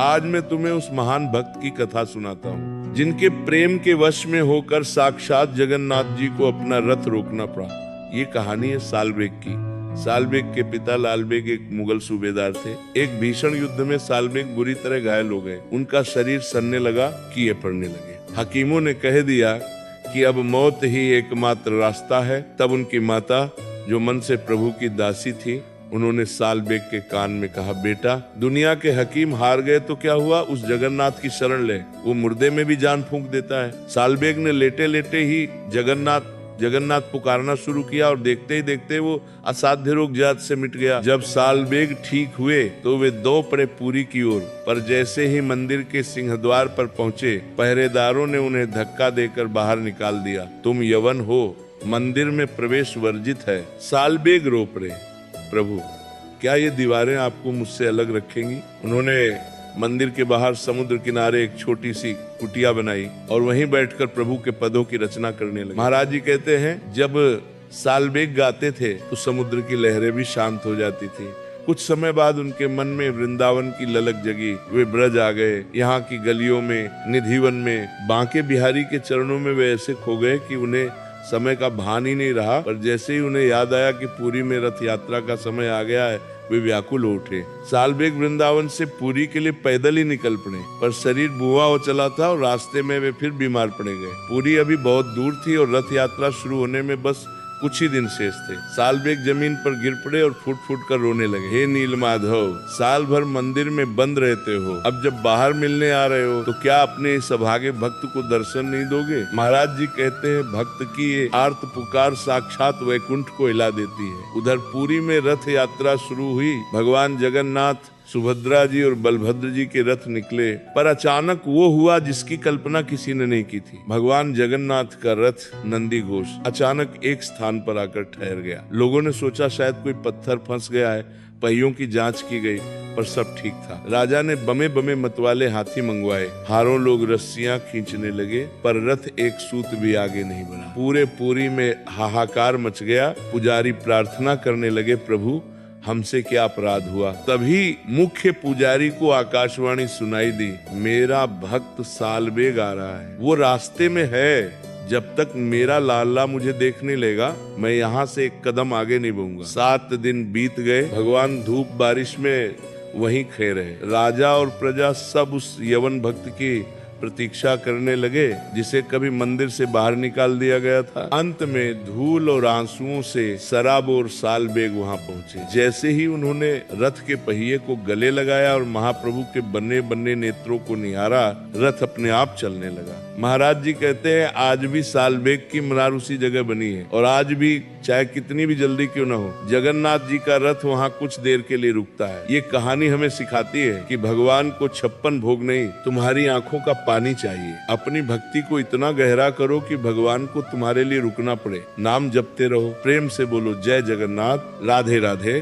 आज मैं तुम्हें उस महान भक्त की कथा सुनाता हूँ जिनके प्रेम के वश में होकर साक्षात जगन्नाथ जी को अपना रथ रोकना पड़ा। ये कहानी है सालबेग की। सालबेग के पिता लालबेग एक मुगल सूबेदार थे। एक भीषण युद्ध में सालबेग बुरी तरह घायल हो गए। उनका शरीर सनने लगा, कीड़े पड़ने लगे। हकीमों ने कह दिया कि अब मौत ही एकमात्र रास्ता है। तब उनकी माता, जो मन से प्रभु की दासी थी, उन्होंने सालबेग के कान में कहा, बेटा, दुनिया के हकीम हार गए तो क्या हुआ, उस जगन्नाथ की शरण ले, वो मुर्दे में भी जान फूंक देता है। सालबेग ने लेटे लेटे ही जगन्नाथ जगन्नाथ पुकारना शुरू किया और देखते ही देखते वो असाध्य रोग जात से मिट गया। जब सालबेग ठीक हुए तो वे दौड़ पड़े पुरी की ओर, पर जैसे ही मंदिर के सिंहद्वार पर पहुंचे, पहरेदारों ने उन्हें धक्का देकर बाहर निकाल दिया। तुम यवन हो, मंदिर में प्रवेश वर्जित है। सालबेग रो पड़े, प्रभु, क्या ये दीवारें आपको मुझसे अलग रखेंगी? उन्होंने मंदिर के बाहर समुद्र किनारे एक छोटी सी कुटिया बनाई और वहीं बैठकर प्रभु के पदों की रचना करने लगे। महाराज जी कहते हैं, जब सालबेग गाते थे तो समुद्र की लहरें भी शांत हो जाती थी। कुछ समय बाद उनके मन में वृंदावन की ललक जगी। वे ब्रज आ गए। यहाँ की गलियों में, निधिवन में, बांके बिहारी के चरणों में वे ऐसे खो गए कि उन्हें समय का भान ही नहीं रहा। पर जैसे ही उन्हें याद आया कि पुरी में रथ यात्रा का समय आ गया है, वे व्याकुल हो उठे। सालबेग वृंदावन से पुरी के लिए पैदल ही निकल पड़े, पर शरीर बुआ हो चला था और रास्ते में वे फिर बीमार पड़े गए। पुरी अभी बहुत दूर थी और रथ यात्रा शुरू होने में बस कुछ ही दिन शेष थे। सालबेग जमीन पर गिर पड़े और फुट फुट कर रोने लगे। हे नीलमाधव, साल भर मंदिर में बंद रहते हो, अब जब बाहर मिलने आ रहे हो तो क्या अपने इस अभागे भक्त को दर्शन नहीं दोगे? महाराज जी कहते हैं, भक्त की ये आर्त पुकार साक्षात वैकुंठ को हिला देती है। उधर पुरी में रथ यात्रा शुरू हुई। भगवान जगन्नाथ, सुभद्रा जी और बलभद्र जी के रथ निकले, पर अचानक वो हुआ जिसकी कल्पना किसी ने नहीं की थी। भगवान जगन्नाथ का रथ नंदी घोष अचानक एक स्थान पर आकर ठहर गया। लोगों ने सोचा शायद कोई पत्थर फंस गया है। पहियों की जांच की गई, पर सब ठीक था। राजा ने बमे बमे मतवाले हाथी मंगवाए। हारों लोग रस्सियां खींचने लगे, पर रथ एक सूत भी आगे नहीं बढ़ा। पूरे पुरी में हाहाकार मच गया। पुजारी प्रार्थना करने लगे, प्रभु, हमसे क्या अपराध हुआ? तभी मुख्य पुजारी को आकाशवाणी सुनाई दी, मेरा भक्त सालबेग आ रहा है, वो रास्ते में है। जब तक मेरा लाला मुझे देखने लेगा, मैं यहाँ से एक कदम आगे नहीं बढ़ूंगा। 7 दिन बीत गए। भगवान धूप बारिश में वहीं खड़े रहे। राजा और प्रजा सब उस यवन भक्त की प्रतीक्षा करने लगे जिसे कभी मंदिर से बाहर निकाल दिया गया था। अंत में धूल और आंसुओं से सराबोर सालबेग वहां पहुंचे। जैसे ही उन्होंने रथ के पहिए को गले लगाया और महाप्रभु के बन्ने बन्ने नेत्रों को निहारा, रथ अपने आप चलने लगा। महाराज जी कहते हैं, आज भी सालबेग की मनार उसी जगह बनी है और आज भी चाहे कितनी भी जल्दी क्यों न हो, जगन्नाथ जी का रथ वहाँ कुछ देर के लिए रुकता है। ये कहानी हमें सिखाती है कि भगवान को 56 भोग नहीं, तुम्हारी आंखों का पानी चाहिए। अपनी भक्ति को इतना गहरा करो कि भगवान को तुम्हारे लिए रुकना पड़े। नाम जपते रहो, प्रेम से बोलो जय जगन्नाथ, राधे राधे।